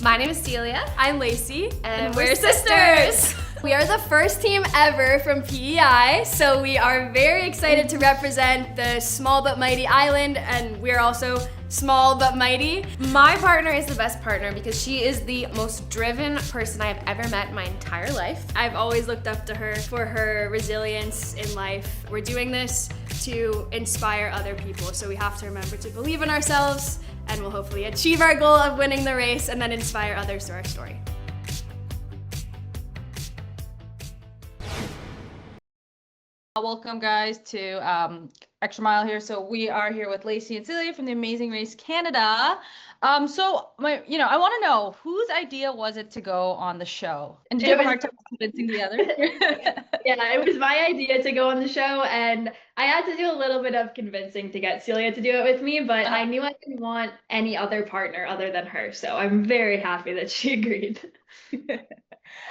My name is Celia. I'm Lacey. And we're sisters. We are the first team ever from PEI, so we are very excited to represent the small but mighty island, and we're also small but mighty. My partner is the best partner because she is the most driven person I have ever met in my entire life. I've always looked up to her for her resilience in life. We're doing this to inspire other people, so we have to remember to believe in ourselves, and we'll hopefully achieve our goal of winning the race and then inspire others through our story. Welcome guys to Extra Mile here. So we are here with Lacey and Celia from the Amazing Race Canada. I want to know whose idea was it to go on the show? And did you have a hard time convincing the other? Yeah, it was my idea to go on the show, and I had to do a little bit of convincing to get Celia to do it with me, but I knew I didn't want any other partner other than her, so I'm very happy that she agreed.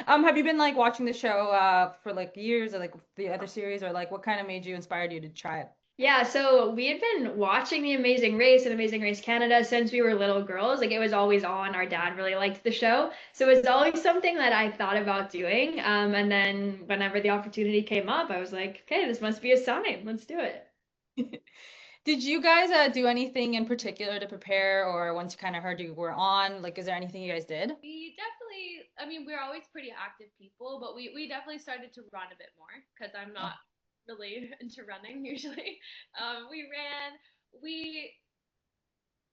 Have you been like watching the show for like years, or like the other series, or like what kind of inspired you to try it? Yeah, so we had been watching The Amazing Race and Amazing Race Canada since we were little girls. Like, it was always on. Our dad really liked the show. So it was always something that I thought about doing. And then whenever the opportunity came up, I was like, okay, this must be a sign. Let's do it. Did you guys do anything in particular to prepare, or once you kind of heard you were on, like, is there anything you guys did? We definitely, we're always pretty active people, but we definitely started to run a bit more because I'm not really into running usually. We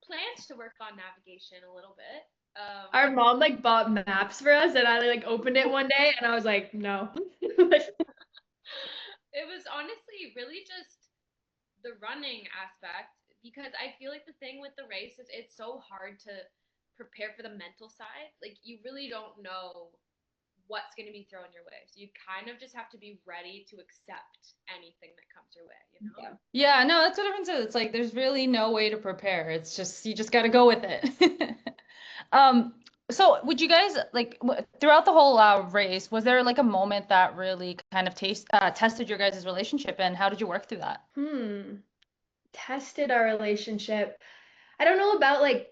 planned to work on navigation a little bit. Our mom like bought maps for us, and I like opened it one day, and I was like, no. It was honestly really just the running aspect, because I feel like the thing with the race is it's so hard to prepare for the mental side. Like, you really don't know what's going to be thrown your way. So you kind of just have to be ready to accept anything that comes your way, you know? Yeah, no, that's what everyone says. It's like there's really no way to prepare. It's just you just got to go with it. So would you guys like throughout the whole race, was there like a moment that really kind of tested your guys' relationship, and how did you work through that? Tested our relationship. I don't know about like,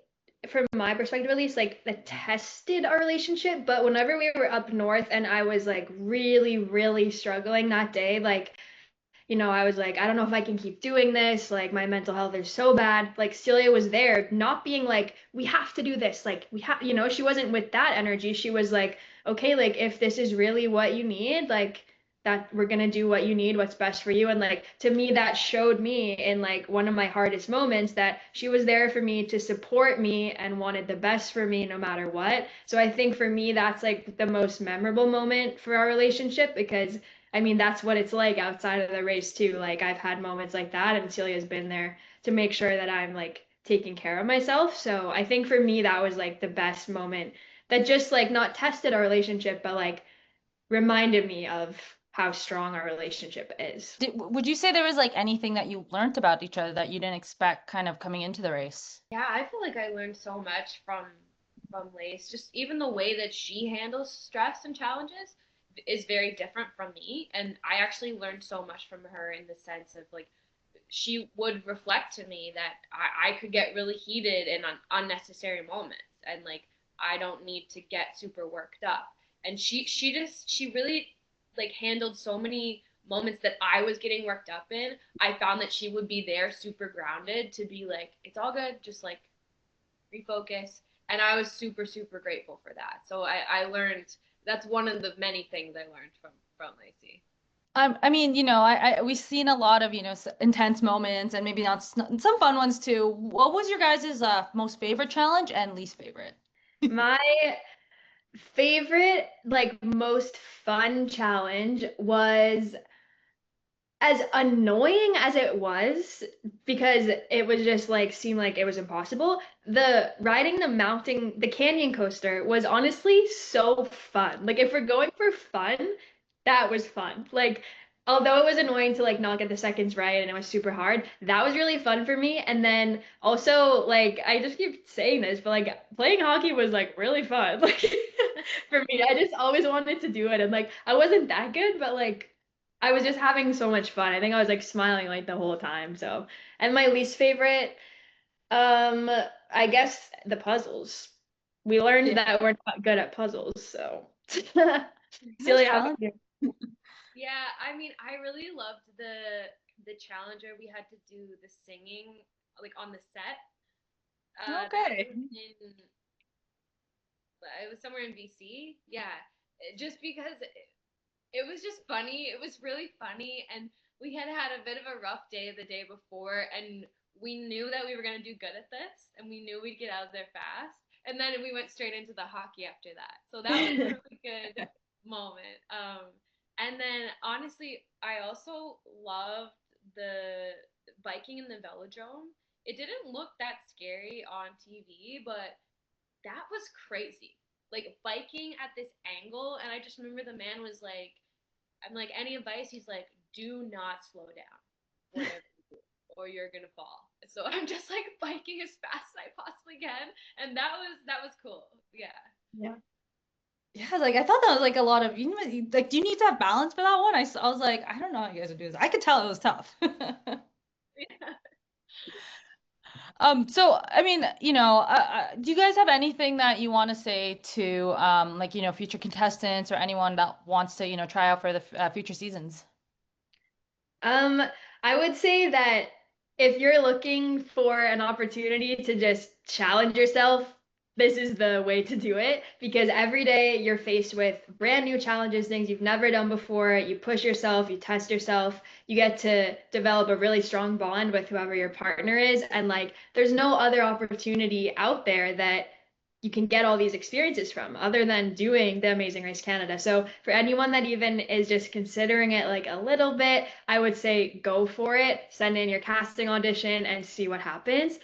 from my perspective at least, like that tested our relationship, but whenever we were up north and I was like really, really struggling that day, like, I was like, I don't know if I can keep doing this. Like, my mental health is so bad. Like, Celia was there, not being like, we have to do this. Like, we have, she wasn't with that energy. She was like, okay, like, if this is really what you need, like, that we're gonna do what you need, what's best for you. And like, to me, that showed me in like one of my hardest moments that she was there for me to support me and wanted the best for me no matter what. So I think for me, that's like the most memorable moment for our relationship, because that's what it's like outside of the race too. Like, I've had moments like that, and Celia's been there to make sure that I'm like taking care of myself. So I think for me, that was like the best moment that just like not tested our relationship, but like reminded me of how strong our relationship is. Would you say there was like anything that you learned about each other that you didn't expect kind of coming into the race? Yeah, I feel like I learned so much from Lace. Just even the way that she handles stress and challenges is very different from me, and I actually learned so much from her in the sense of like, she would reflect to me that I could get really heated in unnecessary moments, and like, I don't need to get super worked up. And she really like handled so many moments that I was getting worked up in. I found that she would be there super grounded to be like, it's all good, just like refocus. And I was super, super grateful for that. So I learned, that's one of the many things I learned from Lacey. We've seen a lot of, intense moments, and maybe not some fun ones too. What was your guys' most favorite challenge and least favorite? My favorite, like most fun challenge was, as annoying as it was, because it was just like seemed like it was impossible, the riding the canyon coaster was honestly so fun. Like, if we're going for fun, that was fun. Like, although it was annoying to like not get the seconds right and it was super hard, that was really fun for me. And then also, like, I just keep saying this, but like playing hockey was like really fun. Like, for me, I just always wanted to do it, and like I wasn't that good, but like I was just having so much fun. I think I was like smiling like the whole time. So, and my least favorite, I guess the puzzles. we learned Yeah. that we're not good at puzzles. So, Nice Celia, how challenge. about you? Yeah, I mean, I really loved the challenger. We had to do the singing like on the set. That Okay. was in it was somewhere in BC. Yeah, just because it was just funny. It was really funny, and we had had a bit of a rough day the day before, and we knew that we were gonna do good at this, and we knew we'd get out of there fast. And then we went straight into the hockey after that. So that was a really good moment. And then honestly, I also loved the biking in the velodrome. It didn't look that scary on TV, but that was crazy. Like biking at this angle, and I just remember the man was like, I'm like, any advice? He's like, do not slow down, whatever you do, or you're gonna fall. So I'm just like biking as fast as I possibly can, and that was cool. Yeah. Yeah. Yeah, like I thought that was like a lot of like, do you need to have balance for that one? I was like, I don't know how you guys would do this. I could tell it was tough. Yeah. So I mean, do you guys have anything that you want to say to like, future contestants or anyone that wants to, try out for the future seasons? Um, I would say that if you're looking for an opportunity to just challenge yourself, this is the way to do it because every day you're faced with brand new challenges, things you've never done before. You push yourself, you test yourself, you get to develop a really strong bond with whoever your partner is. And like, there's no other opportunity out there that you can get all these experiences from other than doing the Amazing Race Canada. So for anyone that even is just considering it like a little bit, I would say go for it, send in your casting audition and see what happens.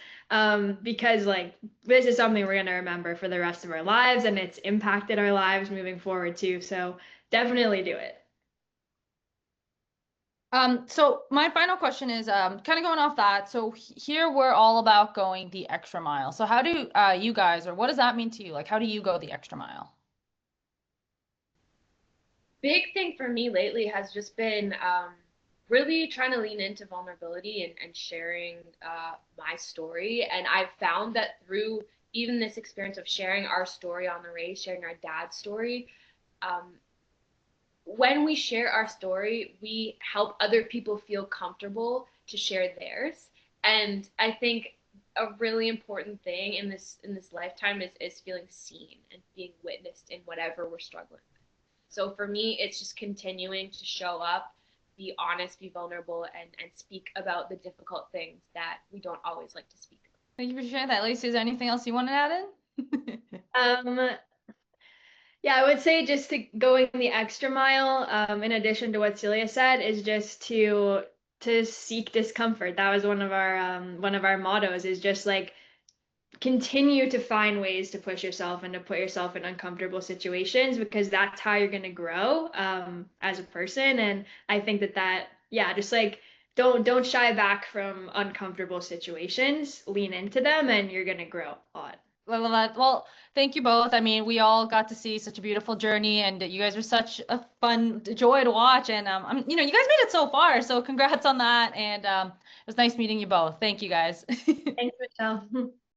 Because like this is something we're gonna remember for the rest of our lives and it's impacted our lives moving forward too. So definitely do it. So my final question is kind of going off that. So here we're all about going the extra mile. So how do you guys, or what does that mean to you? Like, how do you go the extra mile? Big thing for me lately has just been really trying to lean into vulnerability and sharing my story. And I've found that through even this experience of sharing our story on the race, sharing our dad's story, um, when we share our story, we help other people feel comfortable to share theirs. And I think a really important thing in this lifetime is feeling seen and being witnessed in whatever we're struggling with. So for me, it's just continuing to show up, be honest, be vulnerable, and speak about the difficult things that we don't always like to speak about. Thank you for sharing that. Lacey, is there anything else you want to add in? Um, Yeah, I would say just to going the extra mile, in addition to what Celia said, is just to seek discomfort. That was one of our mottos is just like continue to find ways to push yourself and to put yourself in uncomfortable situations because that's how you're gonna grow as a person. And I think that yeah, just like don't shy back from uncomfortable situations, lean into them, and you're gonna grow a lot. I love that. Well, thank you both. I mean, we all got to see such a beautiful journey, and you guys were such a fun joy to watch. And you guys made it so far, so congrats on that. And it was nice meeting you both. Thank you guys. Thanks, Michelle.